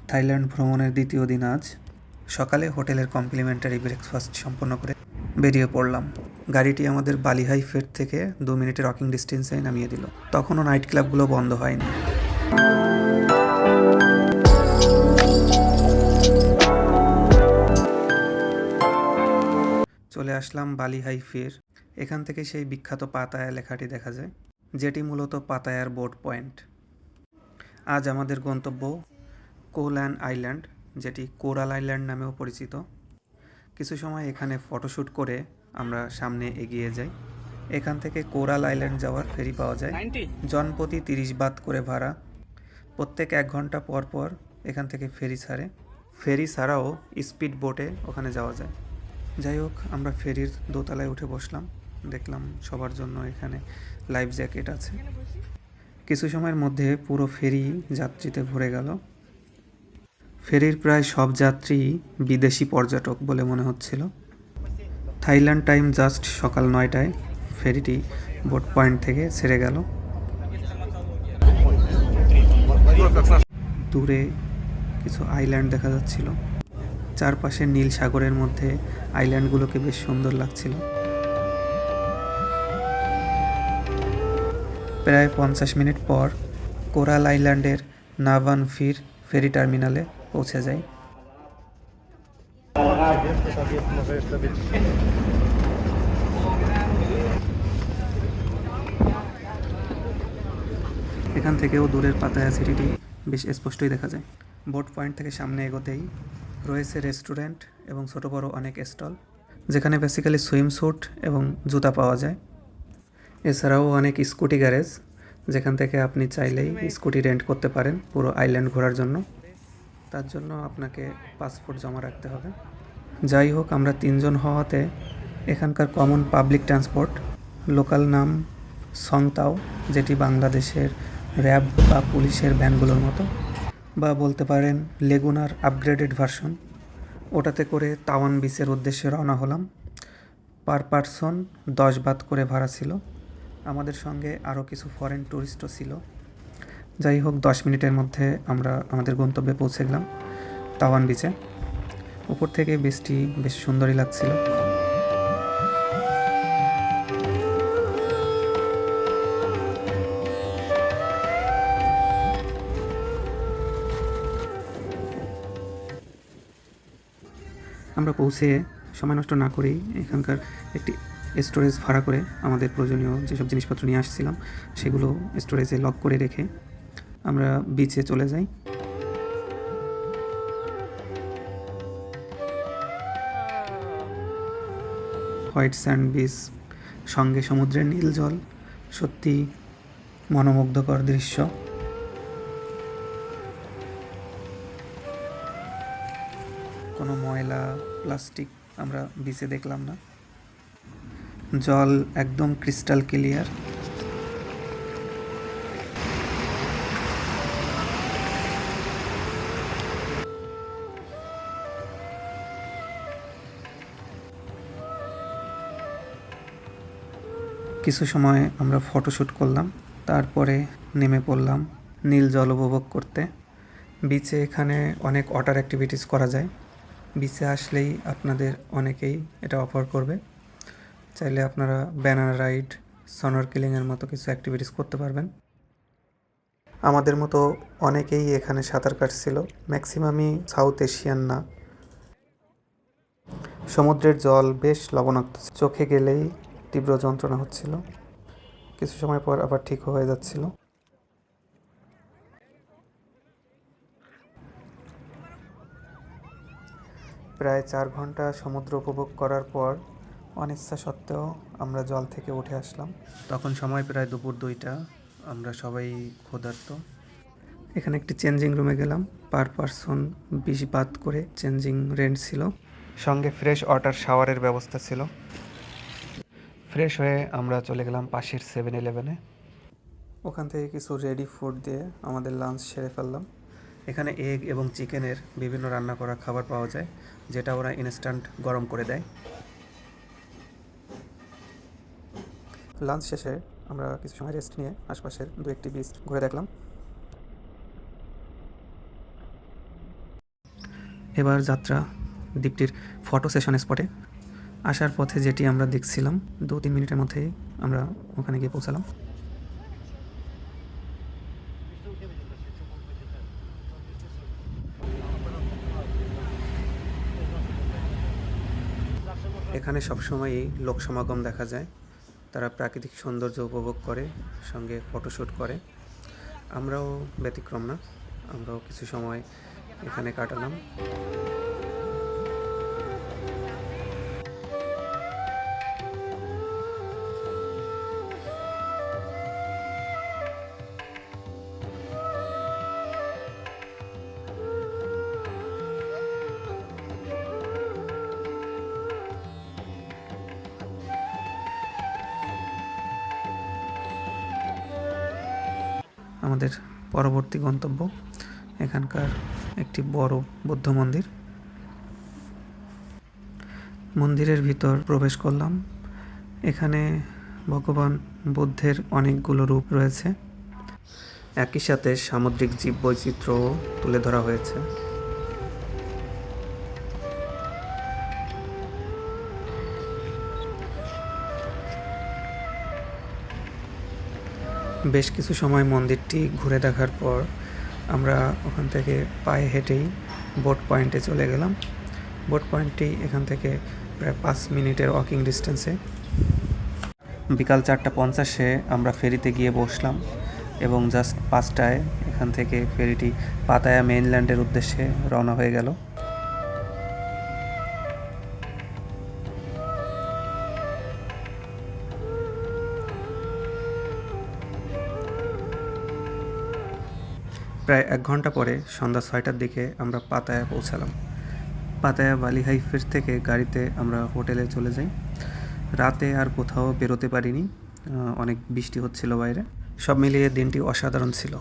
Thailand ভ্রমণের দ্বিতীয় দিন আজ। সকালে হোটেলের কমপ্লিমেন্টারি ব্রেকফাস্ট সম্পন্ন করে বেরিয়ে পড়লাম। গাড়িটি আমাদের বালিহাই ফের থেকে 2 মিনিটের ওয়াকিং ডিস্টেন্সে নামিয়ে দিল। তখনও নাইট ক্লাবগুলো বন্ধ হয়নি। চলে আসলাম বালিহাই ফের। এখান থেকে সেই বিখ্যাত পাতায়া লেখাটি দেখা যায়, যেটি মূলত পাতায়ার বোট পয়েন্ট। আজ আমাদের গন্তব্য কোল্যান আইল্যান্ড, যেটি কোরাল আইল্যান্ড নামেও পরিচিত। কিছু সময় এখানে ফটোশ্যুট করে আমরা সামনে এগিয়ে যাই। এখান থেকে কোরাল আইল্যান্ড যাওয়ার ফেরি পাওয়া যায়, জনপ্রতি 30 বাত করে ভাড়া। প্রত্যেক 1 ঘন্টা পর পর এখান থেকে ফেরি ছাড়ে। ফেরি ছাড়াও স্পিড বোটে ওখানে যাওয়া যায়। যাই হোক, আমরা ফেরির দোতলায় উঠে বসলাম। দেখলাম সবার জন্য এখানে লাইফ জ্যাকেট আছে। কিছু সময়ের মধ্যে পুরো ফেরি যাত্রীতে ভরে গেল। ফেরির প্রায় সব যাত্রী বিদেশি পর্যটক বলে মনে হচ্ছিল। থাইল্যান্ড টাইম জাস্ট সকাল 9টায় ফেরিটি বোট পয়েন্ট থেকে ছেড়ে গেল। দূরে কিছু আইল্যান্ড দেখা যাচ্ছিল। চারপাশে নীল সাগরের মধ্যে আইল্যান্ডগুলোকে বেশ সুন্দর লাগছিল। প্রায় 50 মিনিট পর কোরাল আইল্যান্ডের নাভান ফির ফেরি টার্মিনালে পৌঁছে যাই। এখান থেকেও দূরের পাতায়া সিটিটি বেশ স্পষ্টই দেখা যায়। বোট পয়েন্ট থেকে সামনে এগোতেই রয়েছে রেস্টুরেন্ট এবং ছোটো বড়ো অনেক স্টল, যেখানে বেসিক্যালি সুইমস্যুট এবং জুতা পাওয়া যায়। এছাড়াও অনেক স্কুটি গ্যারেজ, যেখান থেকে আপনি চাইলেই স্কুটি রেন্ট করতে পারেন পুরো আইল্যান্ড ঘোরার জন্য। তার জন্য আপনাকে পাসপোর্ট জমা রাখতে হবে। যাই হোক, আমরা 3 জন হওয়াতে এখানকার কমন পাবলিক ট্রান্সপোর্ট লোকাল নাম সংতাও, যেটি বাংলাদেশের র্যাব বা পুলিশের ভ্যানগুলোর মতো, বা বলতে পারেন লেগুনার আপগ্রেডেড ভার্সন। ওটাতে করে তাওয়ান বিচের উদ্দেশ্যে রওনা হলাম। পার পারসন 10 বাত করে ভাড়া ছিল। আমাদের সঙ্গে আরও কিছু ফরেন ট্যুরিস্টও ছিল। যাই হোক, 10 মিনিটের মধ্যে আমরা আমাদের গন্তব্যে পৌঁছে গেলাম তাওয়ান বিচে। উপর থেকে বীচটি বেশ সুন্দরই লাগছিল। আমরা পৌঁছে সময় নষ্ট না করেই এখানকার একটি স্টোরেজ ভাড়া করে আমাদের প্রয়োজনীয় যেসব জিনিসপত্র নিয়ে আসছিলাম সেগুলো স্টোরেজে লক করে রেখে আমরা বিচে চলে যাই। হোয়াইট স্যান্ড বিচ, সঙ্গে সমুদ্রের নীল জল, সত্যি মনোমুগ্ধকর দৃশ্য। কোনো ময়লা প্লাস্টিক আমরা বিচে দেখলাম না। জল একদম ক্রিস্টাল ক্লিয়ার। কিছু সময় আমরা ফটোশ্যুট করলাম, তারপরে নেমে পড়লাম নীল জল উপভোগ করতে। বিচে এখানে অনেক ওয়াটার অ্যাক্টিভিটিস করা যায়। বিচে আসলেই আপনাদের অনেকেই এটা অফার করবে। চাইলে আপনারা ব্যানানা রাইড, স্নরকেলিংয়ের মতো কিছু অ্যাক্টিভিটিস করতে পারবেন। আমাদের মতো অনেকেই এখানে সাঁতার কাটছিল, ম্যাক্সিমামই সাউথ এশিয়ান না। সমুদ্রের জল বেশ লবণাক্ত, চোখে গেলেই তীব্র যন্ত্রণা হচ্ছিল। কিছু সময় পর আবার ঠিক হয়ে যাচ্ছিল। প্রায় 4 ঘন্টা সমুদ্র উপভোগ করার পর অনিচ্ছা সত্ত্বেও আমরা জল থেকে উঠে আসলাম। তখন সময় প্রায় দুপুর 2টা। আমরা সবাই ক্ষুধার্ত। এখানে একটি চেঞ্জিং রুমে গেলাম। পার পারসন 20 বাত করে চেঞ্জিং রেন্ট ছিল, সঙ্গে ফ্রেশ ওয়াটার শাওয়ারের ব্যবস্থা ছিল। ফ্রেশ হয়ে আমরা চলে গেলাম পাশের 7-Eleven-এ। ওখান থেকে কিছু রেডি ফুড দিয়ে আমাদের লাঞ্চ সেরে ফেললাম। এখানে এগ এবং চিকেনের বিভিন্ন রান্না করা খাবার পাওয়া যায়, যেটা ওরা ইনস্ট্যান্ট গরম করে দেয়। লাঞ্চ শেষে আমরা কিছু সময় রেস্ট নিয়ে আশপাশের 2-1টি বিচ ঘুরে দেখলাম। এবার যাত্রা দ্বীপটির ফটো সেশন স্পটে। আসার পথে যেটি আমরা দেখছিলাম 2-3 মিনিটের মধ্যেই আমরা ওখানে গিয়ে পৌঁছালাম। এখানে সবসময়ই লোক সমাগম দেখা যায়। তারা প্রাকৃতিক সৌন্দর্য উপভোগ করে, সঙ্গে ফটোশ্যুট করে। আমরাও ব্যতিক্রম না, আমরাও কিছু সময় এখানে কাটালাম। আমাদের পরবর্তী গন্তব্য এখানকার একটি বড় বৌদ্ধ মন্দির। মন্দিরের ভিতর প্রবেশ করলাম। এখানে ভগবান বুদ্ধের অনেকগুলো রূপ রয়েছে। একই সাথে সামুদ্রিক জীব বৈচিত্র্যও তুলে ধরা হয়েছে। বেশ কিছু সময় মন্দিরটি ঘুরে দেখার পর আমরা ওখান থেকে পায়ে হেঁটেই বোট পয়েন্টে চলে গেলাম। বোট পয়েন্টটি এখান থেকে প্রায় 5 মিনিটের ওয়াকিং ডিস্টেন্সে। বিকাল 4:50-এ আমরা ফেরিতে গিয়ে বসলাম এবং জাস্ট 5টায় এখান থেকে ফেরিটি পাতায়া মেইনল্যান্ডের উদ্দেশ্যে রওনা হয়ে গেল। প্রায় 1 ঘন্টা পরে সন্ধ্যা 6টার দিকে আমরা পাতায়া পৌঁছালাম। পাতায়া বালি হাইফের থেকে গাড়িতে আমরা হোটেলে চলে যাই। রাতে আর কোথাও বেরোতে পারিনি, অনেক বৃষ্টি হচ্ছিল বাইরে। সব মিলিয়ে দিনটি অসাধারণ ছিল।